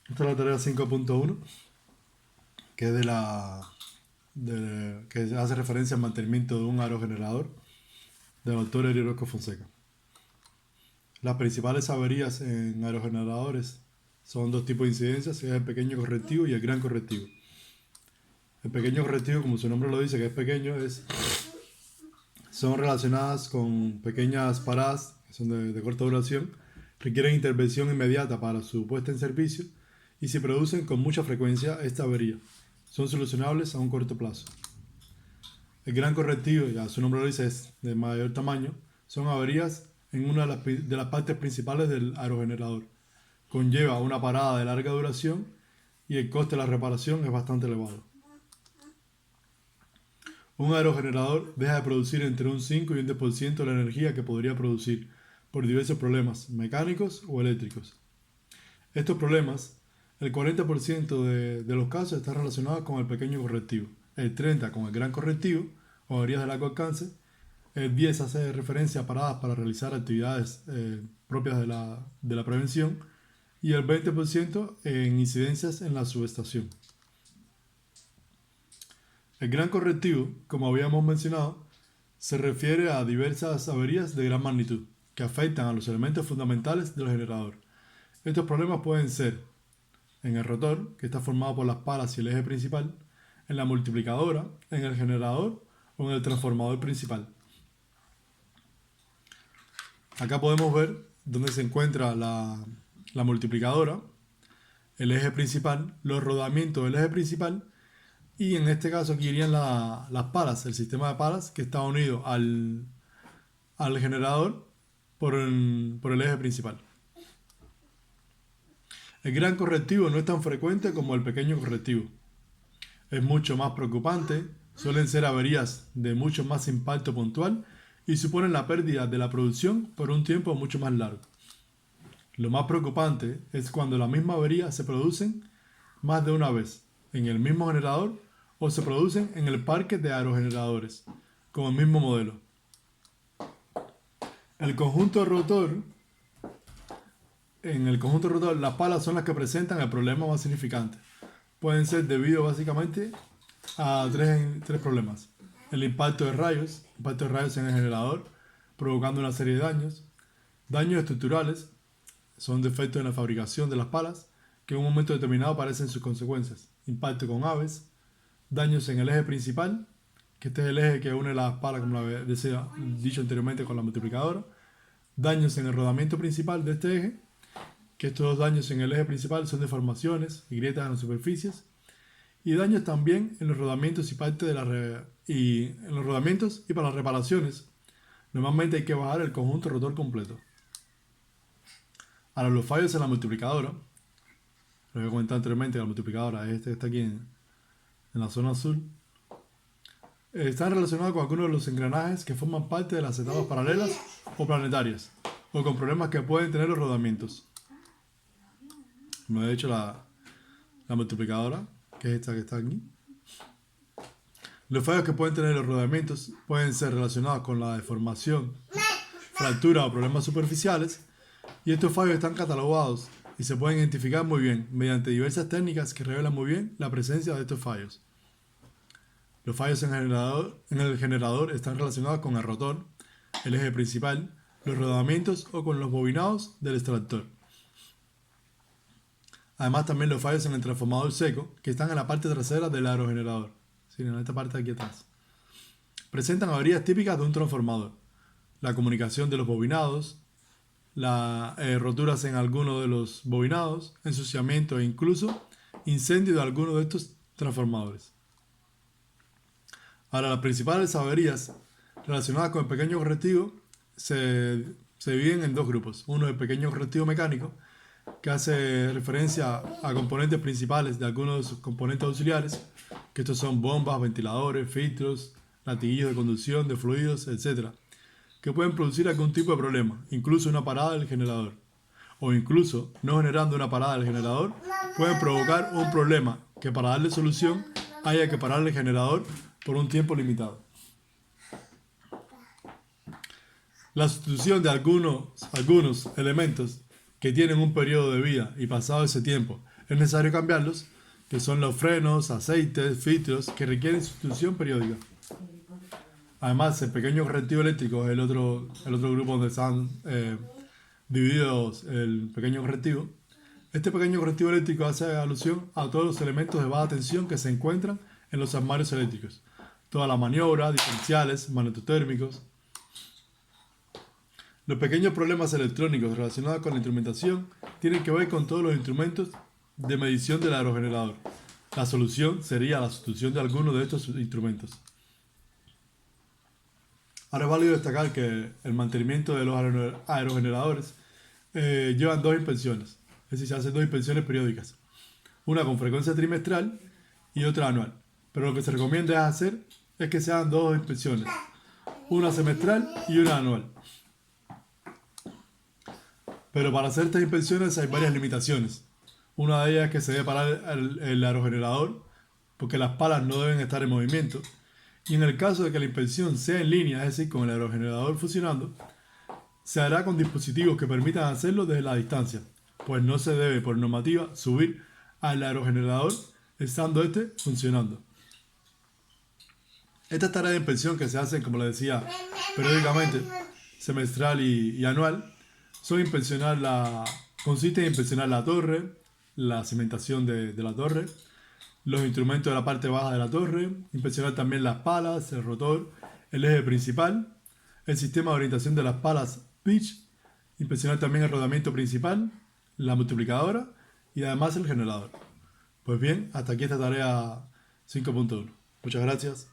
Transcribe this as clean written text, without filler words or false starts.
Esta es la tarea 5.1, que es que hace referencia al mantenimiento de un aerogenerador del autor Orozco Fonseca. Las principales averías en aerogeneradores son dos tipos de incidencias, es el pequeño correctivo y el gran correctivo. El pequeño correctivo, como su nombre lo dice, que es pequeño, son relacionadas con pequeñas paradas, que son de corta duración, requieren intervención inmediata para su puesta en servicio y se producen con mucha frecuencia esta avería. Son solucionables a un corto plazo. El gran correctivo, ya su nombre lo dice, es de mayor tamaño, son averías en una de las partes principales del aerogenerador. Conlleva una parada de larga duración y el coste de la reparación es bastante elevado. Un aerogenerador deja de producir entre un 5 y un 10% de la energía que podría producir por diversos problemas mecánicos o eléctricos. Estos problemas, el 40% de los casos están relacionados con el pequeño correctivo, el 30% con el gran correctivo o averías de largo alcance, el 10% hace referencia a paradas para realizar actividades propias de la prevención y el 20% en incidencias en la subestación. El gran correctivo, como habíamos mencionado, se refiere a diversas averías de gran magnitud que afectan a los elementos fundamentales del generador. Estos problemas pueden ser en el rotor, que está formado por las palas y el eje principal, en la multiplicadora, en el generador o en el transformador principal. Acá podemos ver dónde se encuentra la multiplicadora, el eje principal, los rodamientos del eje principal y en este caso aquí irían las palas, el sistema de palas que está unido al generador por el eje principal. El gran correctivo no es tan frecuente como el pequeño correctivo. Es mucho más preocupante, suelen ser averías de mucho más impacto puntual y suponen la pérdida de la producción por un tiempo mucho más largo. Lo más preocupante es cuando la misma avería se producen más de una vez en el mismo generador o se producen en el parque de aerogeneradores con el mismo modelo. En el conjunto rotor, las palas son las que presentan el problema más significante. Pueden ser debido básicamente a tres problemas. El impacto de rayos en el generador, provocando una serie de daños. Daños estructurales, son defectos en la fabricación de las palas, que en un momento determinado aparecen sus consecuencias. Impacto con aves. Daños en el eje principal, que este es el eje que une las palas, como lo había dicho anteriormente, con la multiplicadora. Daños en el rodamiento principal de este eje, que estos dos daños en el eje principal son deformaciones y grietas en las superficies. Y daños también en los rodamientos y para las reparaciones. Normalmente hay que bajar el conjunto rotor completo. Ahora, los fallos en la multiplicadora, lo había comentado anteriormente, la multiplicadora es este que está aquí en la zona azul, están relacionados con algunos de los engranajes que forman parte de las etapas paralelas o planetarias, o con problemas que pueden tener los rodamientos. Como he dicho, la multiplicadora, que es esta que está aquí. Los fallos que pueden tener los rodamientos pueden ser relacionados con la deformación, fractura o problemas superficiales, y estos fallos están catalogados y se pueden identificar muy bien mediante diversas técnicas que revelan muy bien la presencia de estos fallos. Los fallos en el generador están relacionados con el rotor, el eje principal, los rodamientos o con los bobinados del extractor. Además, también los fallos en el transformador seco, que están en la parte trasera del aerogenerador, en esta parte de aquí atrás. Presentan averías típicas de un transformador: la comunicación de los bobinados, las roturas en alguno de los bobinados, ensuciamiento e incluso incendio de alguno de estos transformadores. Ahora, las principales averías relacionadas con el pequeño correctivo se dividen en dos grupos. Uno es el pequeño correctivo mecánico, que hace referencia a componentes principales de algunos de sus componentes auxiliares, que estos son bombas, ventiladores, filtros, latiguillos de conducción de fluidos, etc., que pueden producir algún tipo de problema, incluso una parada del generador, o incluso, no generando una parada del generador, pueden provocar un problema que para darle solución haya que parar el generador por un tiempo limitado. La sustitución de algunos elementos que tienen un periodo de vida y pasado ese tiempo es necesario cambiarlos, que son los frenos, aceites, filtros, que requieren sustitución periódica. Además, el pequeño correctivo eléctrico es el otro grupo donde están divididos el pequeño correctivo. Este pequeño correctivo eléctrico hace alusión a todos los elementos de baja tensión que se encuentran en los armarios eléctricos. Todas las maniobras, diferenciales, magnetotérmicos. Los pequeños problemas electrónicos relacionados con la instrumentación tienen que ver con todos los instrumentos de medición del aerogenerador. La solución sería la sustitución de alguno de estos instrumentos. Ahora es válido destacar que el mantenimiento de los aerogeneradores llevan dos inspecciones, es decir, se hacen dos inspecciones periódicas, una con frecuencia trimestral y otra anual, pero lo que se recomienda hacer es que se hagan dos inspecciones, una semestral y una anual. Pero para hacer estas inspecciones hay varias limitaciones. Una de ellas es que se debe parar el aerogenerador porque las palas no deben estar en movimiento. Y en el caso de que la inspección sea en línea, es decir, con el aerogenerador funcionando, se hará con dispositivos que permitan hacerlo desde la distancia, pues no se debe, por normativa, subir al aerogenerador estando este funcionando. Estas tareas de inspección que se hacen, como les decía, periódicamente, semestral y anual, consisten en inspeccionar la torre, la cimentación de la torre, los instrumentos de la parte baja de la torre, inspeccionar también las palas, el rotor, el eje principal, el sistema de orientación de las palas pitch, inspeccionar también el rodamiento principal, la multiplicadora y además el generador. Pues bien, hasta aquí esta tarea 5.1. Muchas gracias.